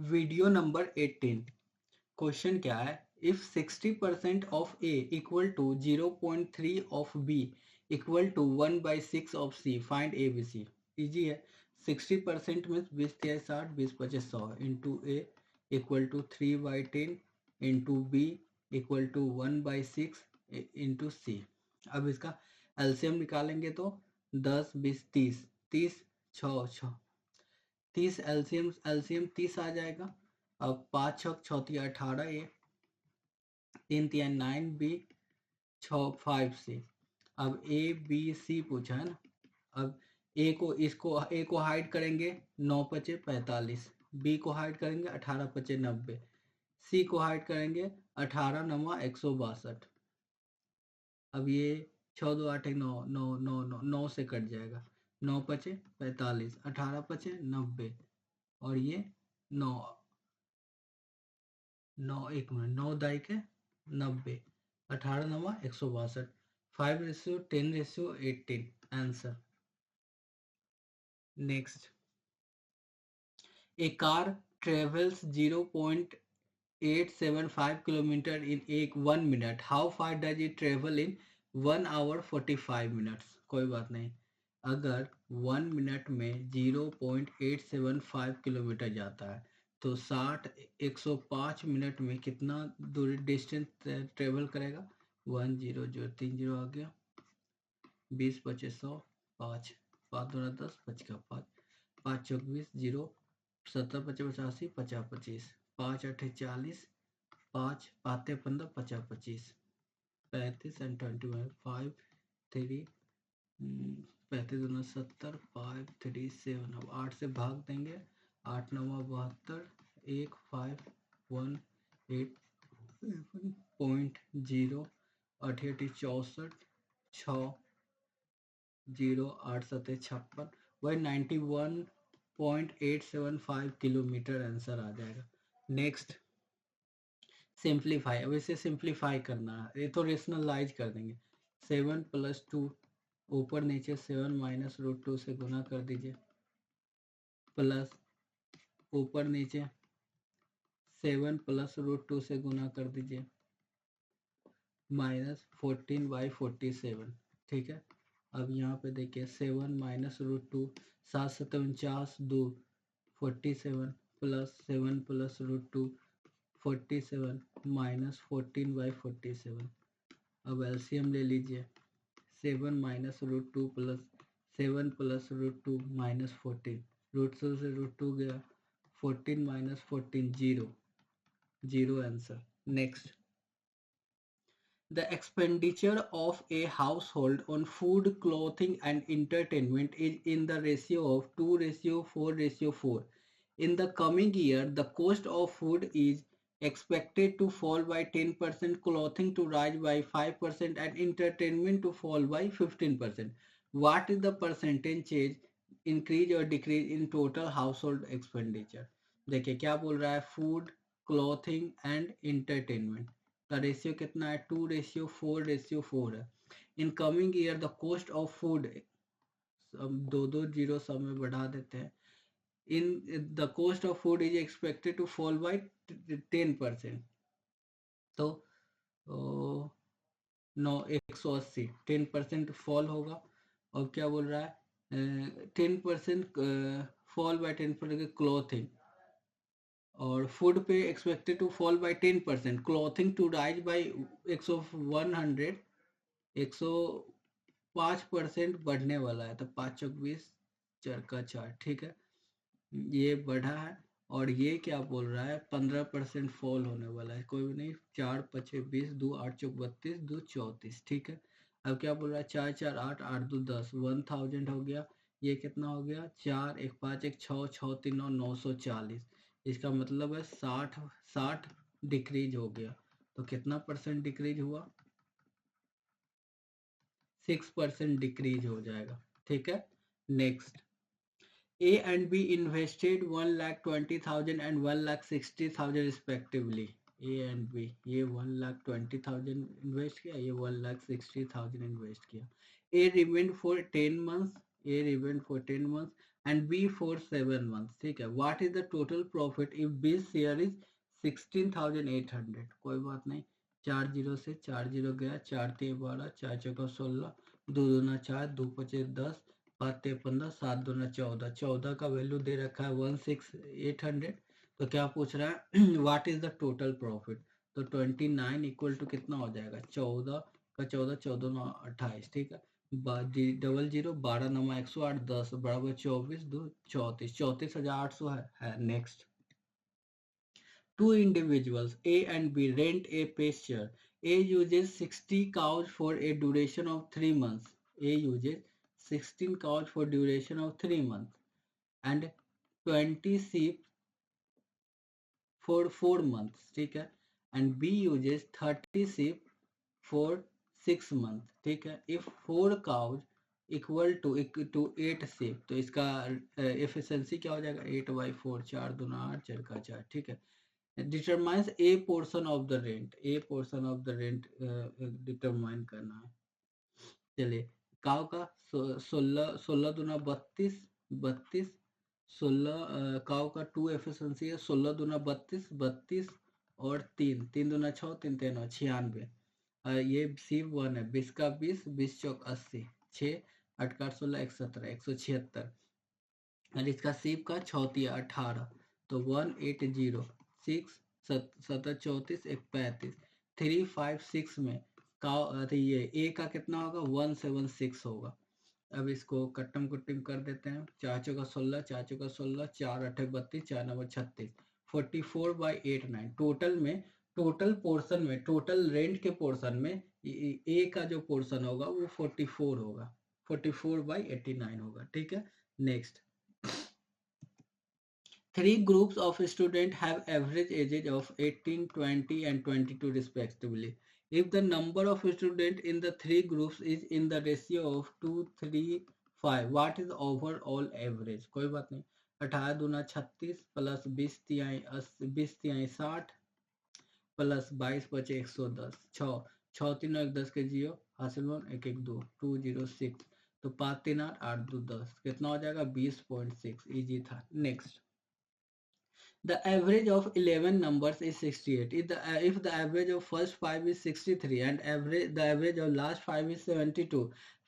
Video number 18। Question क्या है? If 60% of A equal to 0.3 of B equal to 1/6 of C, find A B C. Easy है। 60% में 20×60, 20×50, 100 into A equal to 3/10 into B equal to 1/6 into C. अब इसका LCM निकालेंगे तो 10, 20, 30, 30 6 30 LCM LCM 30 आ जाएगा। अब 5 छक 18 ए, 3 3 9 बी, 6 5 सी। अब ए बी सी पूछा है ना। अब ए को हाइड करेंगे, 9 पचे 45, बी को हाइड करेंगे 18 पचे 90, सी को हाइड करेंगे 18 नवा 162। अब ये 6 2 8 1 9 9 9 9 9 से कट जाएगा। 9 पचे 45, 18 पचे 90, और ये 9 9 1 मिनट 9 दाई के 90, 18 नवा 162, 5:10:18 answer. Next, A car travels 0.875 kilometre in 1 minute. How far does it travel in 1 hour 45 minutes? कोई बात नहीं। अगर 1 मिनट में 0.875 किलोमीटर जाता है तो 105 मिनट में कितना दूरी डिस्टेंस ट्रेवल करेगा? 1 0 0 3 0 आ गया। 20 25 100, 5 5 2 10, 5 का 5, 5 चौक 20, 0 70 50 85, 50 25, 5 8 40, 5 5 15, 50 25, 35 एंड 21, 5 3 35 दूना 70, 5 3 7। अब 8 से भाग देंगे, 8 9 72, 1 5 1 8 0 8 8 64, 6 0 8 7 56, वही 91.875 किलोमीटर आंसर आ जाएगा। Next, simplify. अब इसे सिंप्लीफाई करना है, ये तो रेशनलाइज कर देंगे। 7 + 2, ऊपर नीचे 7 - √2 से गुना कर दीजिए, प्लस ऊपर नीचे 7 + √2 से गुना कर दीजिए, -14/47। ठीक है। अब यहाँ पे देखिए 7 - √2, 7 7 49, 2 47, प्लस 7 + √2 47, -14/47। अब एलसीएम ले लीजिए। 7 - √2 प्लस 7 + √2 -14, √2 से √2 गया, 14 - 14 0 0 answer. Next, the expenditure of a household on food, clothing, and entertainment is in the ratio of 2:4:4. In the coming year, the cost of food is expected to fall by 10%, clothing to rise by 5%, and entertainment to fall by 15%. What is the percentage change, increase or decrease in total household expenditure? देखिए क्या बोल रहा है, food, clothing and entertainment का ratio कितना है? 2:4:4 है। In coming year the cost of food, हम दो दो जीरो सब में बढ़ा देते हैं, in the cost of food is expected to fall by 10%। तो 180, 10% फॉल होगा। और क्या बोल रहा है, 10% फॉल बाय 10% क्लॉथिंग, और फूड पे expected to fall by 10%, clothing to rise by 105% बढ़ने वाला है। तो 5 चौक 20, 4 का 4। ठीक है, ये बढ़ा है। और ये क्या बोल रहा है, 15% फॉल होने वाला है। कोई भी नहीं, 4 5 20, 2 8 चौक 32, 2 34। ठीक है। अब क्या बोल रहा है, 4 4 8 8 2 10, 1000 हो गया। ये कितना हो गया, 4 1 5 1 6 6 3 9 940। इसका मतलब है 60 डिक्रीज हो गया। तो कितना परसेंट डिक्रीज हुआ? 6% डिक्रीज हो जाएगा। ठीक है। Next, A and B invested 1,20,000 and 1,60,000 respectively. A and B, ये 1,20,000 इन्वेस्ट किया, ये 1,60,000 इन्वेस्ट किया। A remained for 10 months A remained for 10 months and B for 7 months. ठीक है. What is the total profit if B's share is 16,800? कोई बात नहीं. 4 zero से 4 जीरो गया, 4 3 12, 4 चौका 16, 2 दूना 4, 2 पचे 10, 5 3 15, 7 दूना 14. 14 का वैल्यू दे रखा है 16,800. तो क्या पूछ रहा है? What is the total profit? तो 29 इक्वल टू कितना हो जाएगा? 14 का 14, 14 9 28. ठीक है. डबल जीरो 12 नमा 108, 10 बराबर 24, 2 34, 34,800 है. Next. Two individuals A and B rent a pasture. A uses 60 cows for a duration of 3 months. A uses 16 cows for duration of 3 months and 20 sheep for 4 months. ठीक है. And B uses 30 sheep for 6 months. ठीक है. If 4 cows equal to 8 sheep, तो इसका efficiency क्या हो जाएगा? 8/4, 4 दूना 8, 4 का 4. ठीक है. Determines a portion of the rent. A portion of the rent determine करना है. चलिए. काव का 16 16 दूना 32, 32, 16 काव का 2 एफिशिएंसी है. 16 दूना 32, 32 और 3 3 दूना 6, 3 3 96. ये C1 है. 20 का 20, 20 चौक 80, 6 8 का 16, 117, 176. और इसका सीप का 6 18, तो 180, 6 7 34, 1 35, 3 5 6 में का ये ए का कितना होगा? 176 होगा. अब इसको कट्टम कुट्टिम कर देते हैं. 4 चौका 16, 4 चौका 16, 4 8 32, 4 9 36, 44/89. टोटल में, टोटल पोर्शन में, टोटल रेंट के पोर्शन में ए का जो पोर्शन होगा वो 44 होगा. 44/89 होगा. ठीक है. Next. Three groups of students have average ages of 18, 20 and 22 respectively. If the number of students in the three groups is in the ratio of 2, 3, 5, what is the overall average? कोई बात नहीं. 18 दूना 36 प्लस 20 तिहाई 80, 20 तिहाई 60 plus 22 बचे 110, 6 6 3 1 10 के जियो हासिल 1 1 1 2 206. तो 5 3 8 8 2 10 कितना हो जाएगा? 20.6. इजी था. Next. The average of 11 numbers is 68. If the average of first 5 is 63 and the average of last 5 is 72,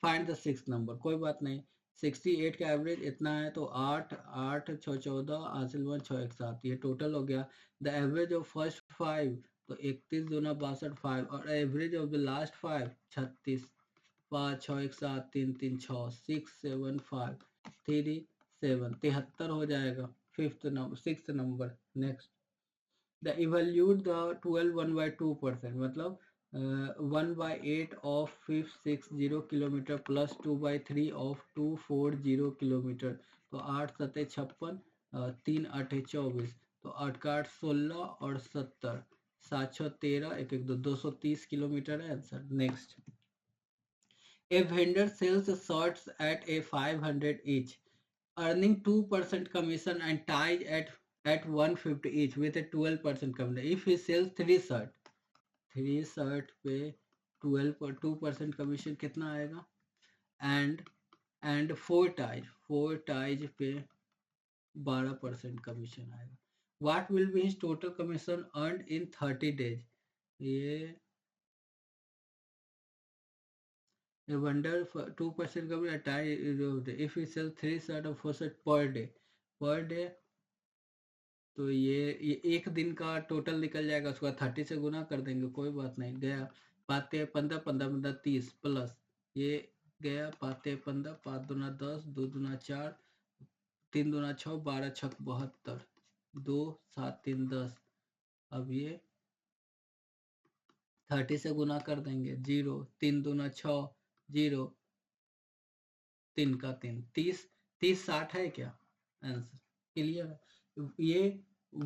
find the sixth number. कोई बात नहीं. 68 का एवरेज इतना है तो 8 8 6 14 हासिल 1 6 1 7, ये टोटल हो गया. द एवरेज ऑफ फर्स्ट 5 तो 31 दूना 62 5 और एवरेज ऑफ द लास्ट 5 36 5 6 1 7 3 3 6 6 7 5 3 7 73 हो जाएगा. sixth number. Next. The evaluate the 12 1/2%, मतलब 1/8 of 560 kilometre plus 2/3 of 240 kilometre. तो 8 7 56, 3 8 24, तो 8 का 8 16 और 70, 7 6 13, 1 1 2 230 किलोमीटर है answer. Next. A vendor sells shirts at a 500 each, earning 2% commission and ties at 150 each with a 12% commission. If he sells 3 shirt पे 2% commission कितना आएगा? And 4 ties पे 12% commission आएगा. What will be his total commission earned in 30 days? ये a vendor for 2% commission tie. If he sells 3 shirts or 4 shirts per day, तो ये एक दिन का टोटल निकल जाएगा. उसके बाद 30 से गुना कर देंगे. कोई बात नहीं. गया पाते 15 15 15 30 प्लस ये गया पाते 15 5 दूना 10 2 दूना 4 3 दूना 6 12 6 72 2 7 3 10. अब ये 30 से गुना कर देंगे. 0 3 दूना 6 0 3 का 3 30 30 60 है क्या? आंसर क्लियर है. ये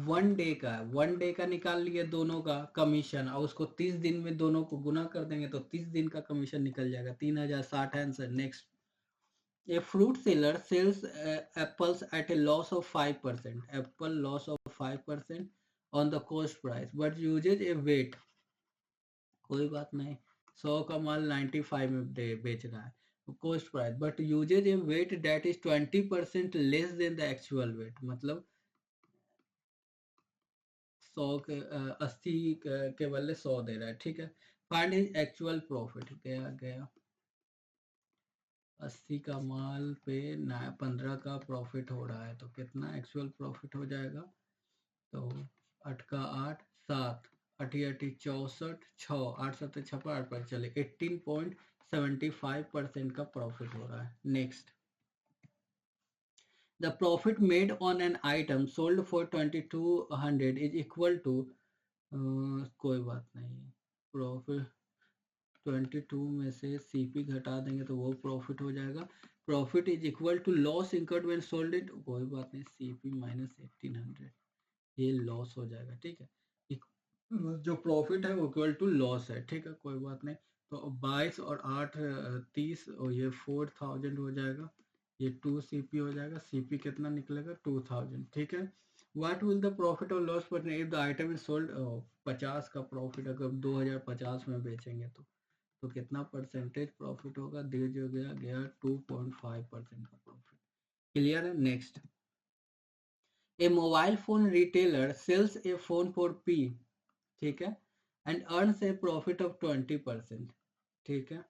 1 डे का है. 1 डे का निकाल लिए दोनों का कमीशन और उसको 30 दिन में दोनों को गुना कर देंगे तो 30 दिन का कमीशन निकल जाएगा. 3060 answer. Next. A fruit seller sells apples at a loss of 5%. Apple loss of 5% on the cost price but uses a weight. कोई बात नहीं. 100 का माल 95 में बेच रहा है. cost price, but uses a weight that is 20% less than the actual weight. मतलब 100 के 80 के बदले 100 दे रहा है, ठीक है। Find his actual profit. गया गया 80 का माल पे 15 का प्रॉफिट हो रहा है, तो कितना एक्चुअल प्रॉफिट हो जाएगा? तो 8 का 8 7 अठी अठी 64 6 8 7 छप्पन 8 पर चले 18.75% का प्रॉफिट हो रहा है। Next, the profit made on an item sold for 2200 is equal to, कोई बात नहीं, प्रॉफिट 22 में से सीपी घटा देंगे तो वो प्रॉफिट हो जाएगा। Profit is equal to loss incurred when sold it, कोई बात नहीं, सीपी माइनस 1800, ये लॉस हो जाएगा, ठीक है। जो प्रॉफिट है वो इक्वल टू लॉस है, ठीक है, कोई बात नहीं। तो 22 और 8 30 और ये 4000 हो जाएगा, ये 2 सीपी हो जाएगा, सीपी कितना निकलेगा 2000, ठीक है। व्हाट विल द प्रॉफिट और लॉस पर if the item is sold, 50 का प्रॉफिट अगर 2050 में बेचेंगे तो कितना परसेंटेज प्रॉफिट होगा? दे जो गया गया 2.5% का प्रॉफिट। क्लियर है। Next, a mobile phone retailer sells a phone for P, ठीक है, and earns a profit of 20%, ठीक है।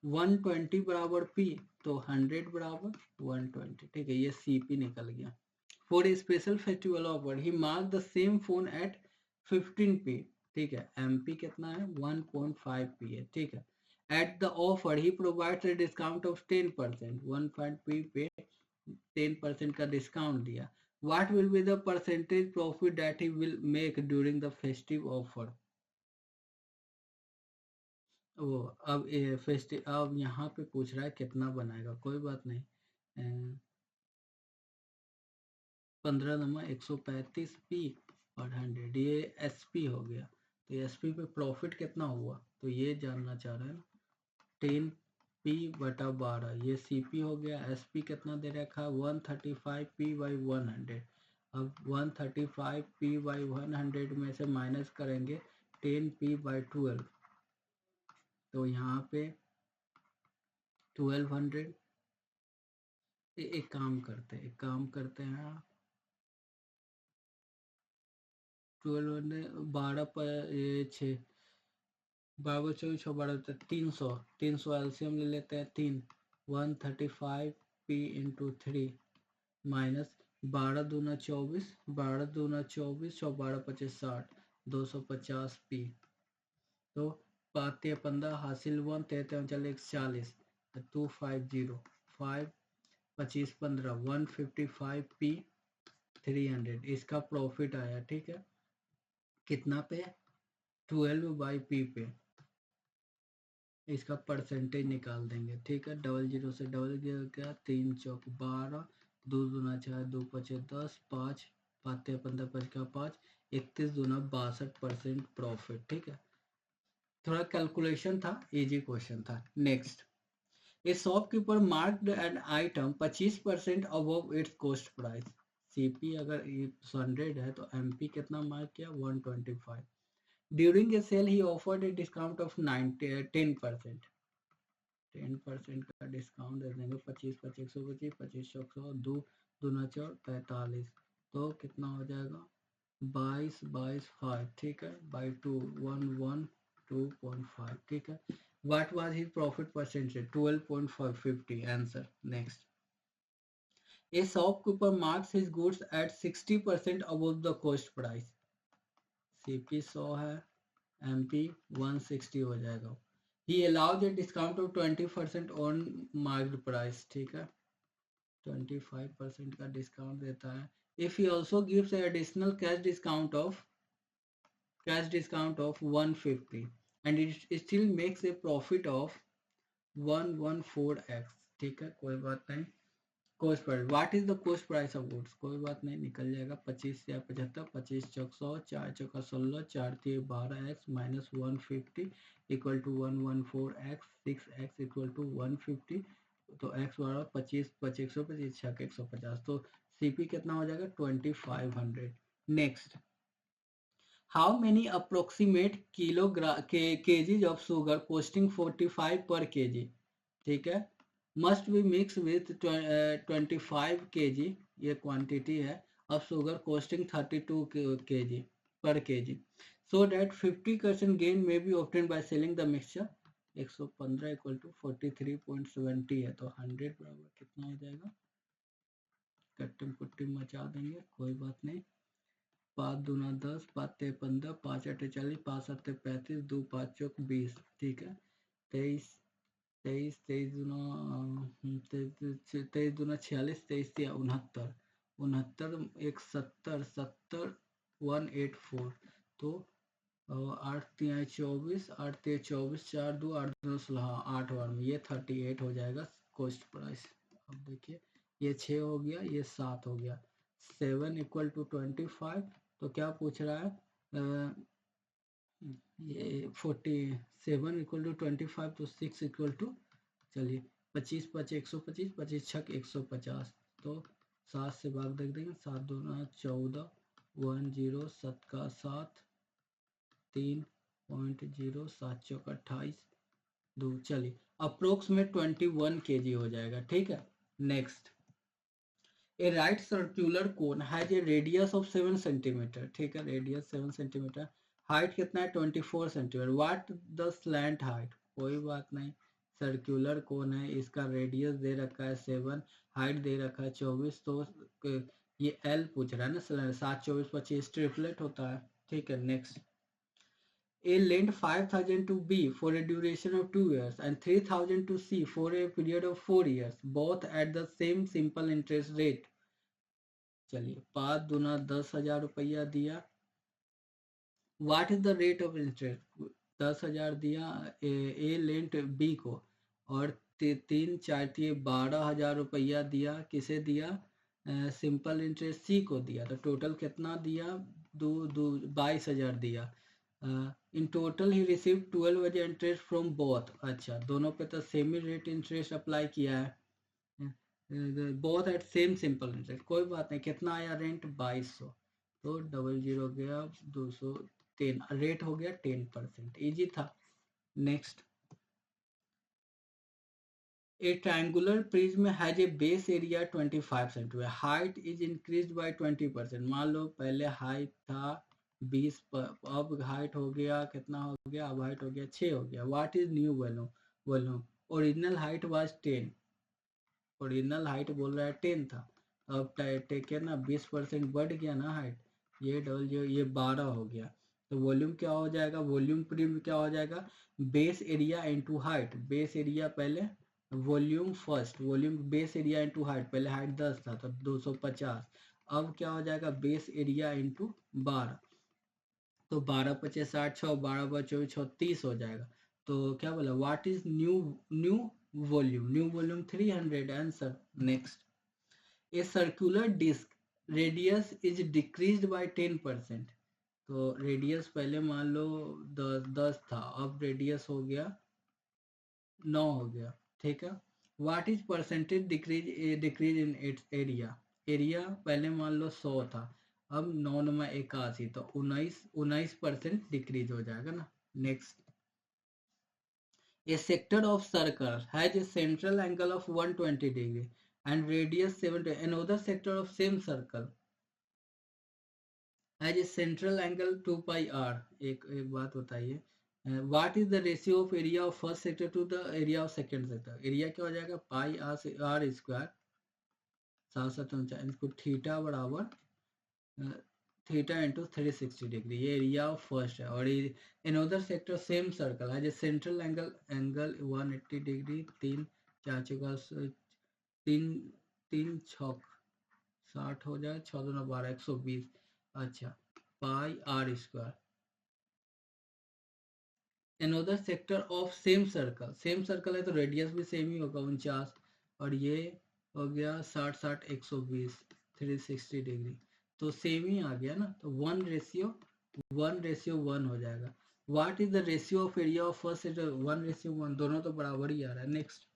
120 बराबर पी, तो 100 बराबर 120, ठीक है, ये सीपी निकल गया। For a special festival offer he mark the same phone at 15 P, ठीक है, एमपी कितना है 1.5 पी है, ठीक है। At the offer he provides a discount of 10%, 1 P पे 10% का डिस्काउंट दिया। What will be the percentage profit that he will make during the festive offer? वो अब अब यहाँ पे पूछ रहा है कितना बनाएगा, कोई बात नहीं। 15 नंबर 135 पी और 100, ये एस पी हो गया। तो एस पी पे प्रॉफिट कितना हुआ तो ये जानना चाह रहे हैं ना। 10 पी बटा 12, ये सी पी हो गया। एस पी कितना दे रखा है 135 पी बाई 100। अब 135 पी बाई 100 में से माइनस करेंगे 10 पी बाई 12, तो यहाँ पे 1200। एक काम करते हैं 1200 12 पर ये 6 12 24 6 12 300, 300 एलसीएम ले लेते हैं 3, 135 पी इंटू 3 माइनस 12 दूना 24, 12 दूना 24 और 12 पच्चीस 60, 250 पी। तो 5 15 हासिल 1 13 चले 140, 250 5 25 15 155 पी 300, इसका प्रॉफिट आया, ठीक है। कितना पे 12 बाई पी पे, इसका परसेंटेज निकाल देंगे, ठीक है। डबल जीरो से डबल जीरो क्या 3 चौक 12, 2 दूना 4 2 पचे 10 5 5 15 5 का 5 31 दूना 62% प्रॉफिट, ठीक है। थोड़ा कैलकुलेशन था, इजी क्वेश्चन था। Next, a shopkeeper marked an item 25% above its cost price. CP अगर 100 है तो एमपी कितना मार्क किया 125। During a sale he offered a discount of 10%, 10% का डिस्काउंट दे देंगे। 25 25 125 25 100 दो दूना 4 45, तो कितना हो जाएगा 22 22 5, ठीक है, बाई 2 112.5, ठीक है। What was his profit percentage 12.550 answer. Next, a shopkeeper marks his goods at 60% above the cost price. CP 100 है, एमपी 160 हो जाएगा। He allows a discount of 20% on marked price, ठीक है, 25% का डिस्काउंट देता है। If he also gives an additional cash discount of 150 and it still makes a profit of 114x, ठीक है, कोई बात नहीं। Cost price, what is the cost price of goods, कोई बात नहीं, निकल जाएगा 25 या 75, 25 चौक 100, 4 चौका 16, 4 3 12x minus 150 equal to 114x, 6x equal to 150, तो x बराबर 25 25 125 6 150, तो सीपी कितना हो जाएगा 2500। Next, how many approximate kgs of sugar costing 45 per kg, ठीक है, must be mix with 25 kg, ये क्वांटिटी है, of sugar costing 32 kg per kg, so that 50% gain may be obtain by selling the mixture. 115 equal to 43.70 है, तो 100 बराबर कितना हो जाएगा, कट्टम कुट्टी मचा देंगे, कोई बात नहीं। 5 दूना 10, 5 ते 15, 5 अट्ठे 40, 5 सत्ते 35, 2 5 चौक 20, ठीक है। 23 23 23 दूना 23 दूना 46, 23 तिया 69, 69 एक 70, 70 184, तो 8 तिया 24, 8 तिया 24, 4 2 8 2 16, 8 बार में ये 38 हो जाएगा कॉस्ट प्राइस। अब देखिए ये 6 हो गया, ये 7 हो गया, 7 इक्वल टू 25, तो क्या पूछ रहा है, ये 47 इक्वल टू 25, तो 6 इक्वल टू, चलिए 25 5 125, 25 छक 150, तो 7 से भाग देख देंगे, 7 दूना 14, 10 7 का 7, 3.0, 7 चौक 28, 2, चलिए अप्रोक्स में 21 kg हो जाएगा, ठीक है। Next, A right circular cone has a radius of 7 centimetre, ठीक है, रेडियस 7 सेंटीमीटर, हाइट कितना है 24 centimetre, what the slant height, कोई बात नहीं, सर्कुलर कोन है, इसका रेडियस दे रखा है 7, हाइट दे रखा है 24, तो ये एल पूछ रहा है ना, 7 24 25 ट्रिपलेट होता है, ठीक है। Next, A lent 5,000 to B for a duration of 2 years and 3,000 to C for a period of 4 years, both at the same simple interest rate. चलिए 5 दूना 10,000 रुपया दिया, what is the rate of interest, 10,000 दिया ए lent B को, और 12,000 रुपया दिया, किसे दिया, सिंपल इंटरेस्ट सी को दिया, तो टोटल कितना दिया, 22,000 दिया, in total he receive 12 interest from both, अच्छा दोनों पे तो सेम ही रेट इंटरेस्ट अप्लाई किया है, both at same simple interest, कोई बात नहीं, कितना आया रेंट 2200, तो 00 गया 203, रेट हो गया 10%, इजी था। Next, A triangular prism has a base area 25 centimetre, height is increase by 20%, मान लो पहले हाइट था 20 अब हाइट हो गया कितना हो गया, अब हाइट हो गया 6 हो गया, what is new value, value original height was 10, original height बोल रहा है 10 था, अब टेके ना 20% बढ़ गया ना हाइट, ये डबल जो ये 12 हो गया, तो वॉल्यूम क्या हो जाएगा, वॉल्यूम प्रिम क्या हो जाएगा, base area into height, base area पहले volume first, volume base area into height, पहले हाइट 10 था तो 250, अब क्या हो जाएगा बेस एरिया इनटू 12, तो 12 पचे 60, 6 12 24 36 हो जाएगा, तो क्या बोला, what is new new volume, new volume 300, answer. Next, a circular disc radius is decreased by 10%, तो रेडियस पहले मान लो 10 था, अब रेडियस हो गया 9 हो गया, ठीक है। What is percentage decrease in its area, area पहले मान लो 100 था, अब 9 में 81, तो 19% डिक्रीज हो जाएगा ना। Next, a sector of circle has a central angle of 120 degree and radius 70, another sector of same circle has a central angle 2 pi r, एक बात बताइए, what is the ratio of area of first sector to the area of second sector, area क्या हो जाएगा पाई r square 749, इसको theta बराबर theta into 360 degree, ये area of first है, और अनदर सेक्टर सेम सर्कल है, जो सेंट्रल एंगल 180 डिग्री, 3 4 का 3 3 छक 60 हो जाए, 6 2 12 120, अच्छा pi r square, another sector of same circle है तो रेडियस भी सेम ही होगा 49, और ये हो गया 60 60 120 360 डिग्री, तो सेम ही आ गया ना, तो 1:1 हो जाएगा। What is the ratio of area of first sector, 1:1, दोनों तो बराबर ही आ रहा है। नेक्स्ट,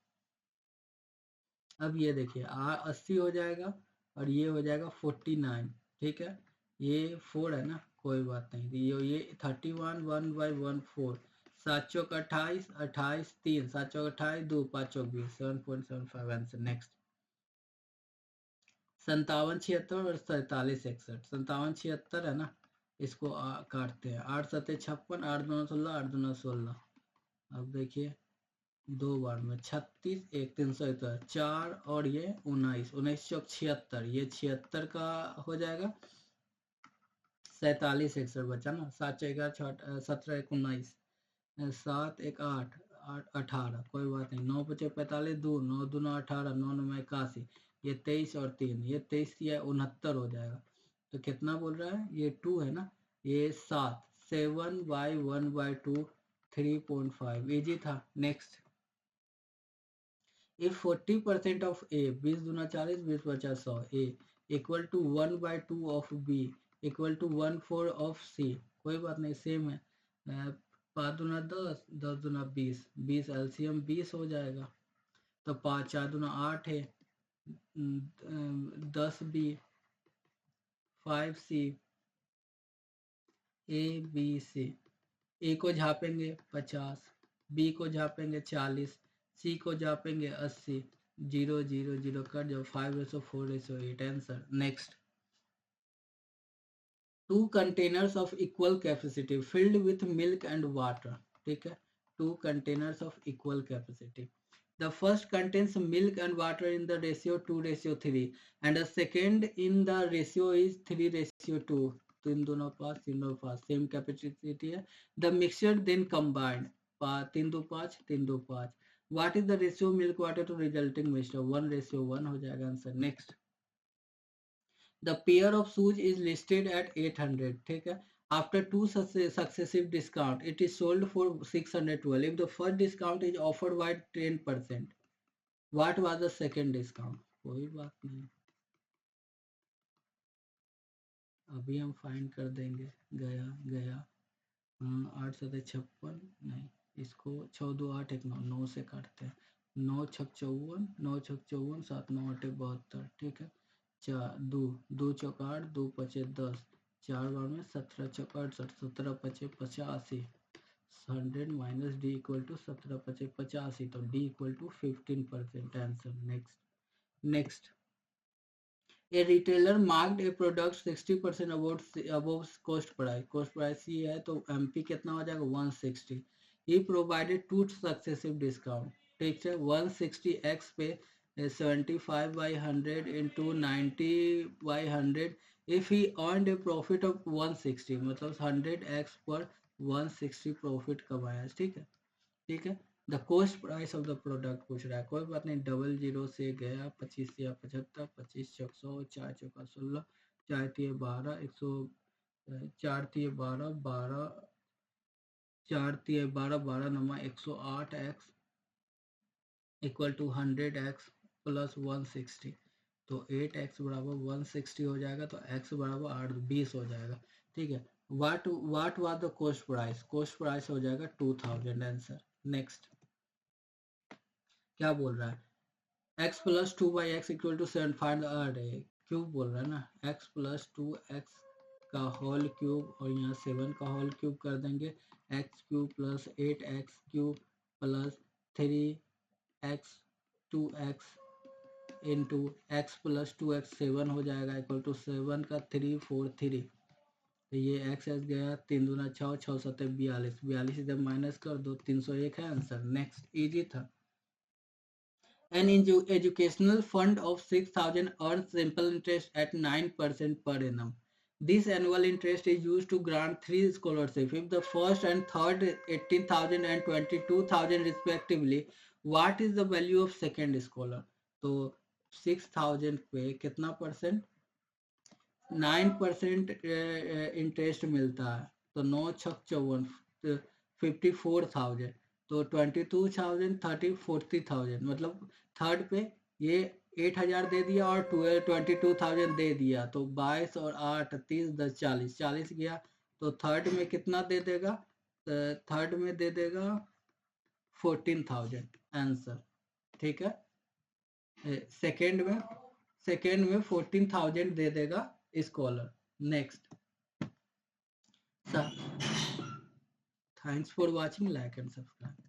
अब ये देखिए 80 हो जाएगा और ये हो जाएगा 49, ठीक है, ये 4 है ना, कोई बात नहीं, ये 31 1/1 4, 7 चौक 28, 28 3, 7 चौक 28 2, 5 चौक 20, 7.75 आंसर। नेक्स्ट 57 76 और 47 61, 57 76 है ना, इसको काटते हैं, 8 7 56, 8 2 16, 8 2 16। अब देखिए दो बार में 36 1 371, 4 और ये 19, 19 चौक 76, ये 76 का हो जाएगा, 47 61 बचा ना, 7 4 11 17 1 19, 7 1 8 8 18, कोई बात नहीं, 9 5 45 2, 9 2 9 18, 9 9 81, ये 23 और 3, ये 23 या 69 हो जाएगा। तो कितना बोल रहा है, ये 2 है ना, ये 7, 7/1/2 3.5, इजी था। नेक्स्ट, if 40% of A, 20 दूना 40, 20 पचा 100, A equal to 1/2 of B equal to 1/4 of C, कोई बात नहीं, सेम है। 5 दूना 10, 10 दूना 20, 20 एलसीएम 20 हो जाएगा, तो 5 4 दूना 8 है, 10B, 5C, ABC। ए को झापेंगे 50, बी को झापेंगे 40, सी को झापेंगे 80, 0 0 0 कट जाओ, 5:4:8 answer. Next, two containers of equal capacity filled with milk and water, ठीक है, two containers of equal capacity, the first contains milk and water in the ratio 2:3 and the second in the ratio is 3:2, तो इन दोनों पास same capacity है। The mixture then combined, 3 2 5 3 2 5, what is the ratio milk water to resulting mixture, 1:1 हो जाएगा answer. Next, the pair of shoes is listed at 800, ठीक है, after two successive discount it is sold for 612, if the first discount is offered by 10%, what was the second discount, कोई बात नहीं, अभी हम find कर देंगे। गया गया, 8 7 56, नहीं, इसको 6 2 8 1 9, 9 से काटते हैं, 9 6 54, 9 6 54, 7 9 8 72, ठीक है, 4 2 2 चौक 8, 2 पचे 10, 4 बार में 17 चौक 68, 17 पचे 85, 100 माइनस डी इक्वल टू 17 पचे 85, तो D equal to 15% answer. Next, a retailer marked a product 60% above cost price ही है, तो एमपी कितना हो जाएगा 160, he provided two successive discount, ठीक है, 160x पे 75/100 into 90/100, if he earned a profit of 160, मतलब 100x पर 160 प्रॉफिट कमाया, ठीक है, ठीक है। The cost price of the product पूछ रहा है, कोई बात नहीं, 00 से गया, 25 या 75, 25 चौक 100, 4 चौका 16, 4 तिये 12, 100, 4 तिये 12, 12, 4 तिये 12, 12 नमा 108x equal to 100x plus 160, तो 8x बराबर 160 हो जाएगा, तो x बराबर 8 20 हो जाएगा, ठीक है। What was the cost price, cost price हो जाएगा 2000 आंसर। नेक्स्ट, क्या बोल रहा है, x plus 2/x equal to 7, find cube बोल रहा है ना, x प्लस 2x का होल क्यूब और यहाँ 7 का होल क्यूब कर देंगे, x cube plus 8x cube plus 3x 2x into x plus 2x 7 हो जाएगा, इक्वल टू 7 का 3 4 3, तो ये x गया, 3 दूना 6, 6 7 42, 42 इधर माइनस कर दो, 301 है आंसर। नेक्स्ट, इजी था। An educational fund of 6,000 earns simple interest at 9% per annum. This annual interest is used to grant 3 scholarships. If the first and third 18,000 and 22,000 respectively, what is the value of second scholar? तो 6,000 पे कितना percent, 9% interest मिलता है, तो 9 छक 54, 54,000, तो 22,000 30 40,000, मतलब third पे ये 8,000 दे दिया और 22,000 दे दिया, तो 22 और 8 30 10 40 40 गया, तो थर्ड में कितना दे देगा, थर्ड में दे देगा 14,000 आंसर, ठीक है। सेकेंड में 14,000 दे देगा scholar, Next, so thanks for watching, like and subscribe.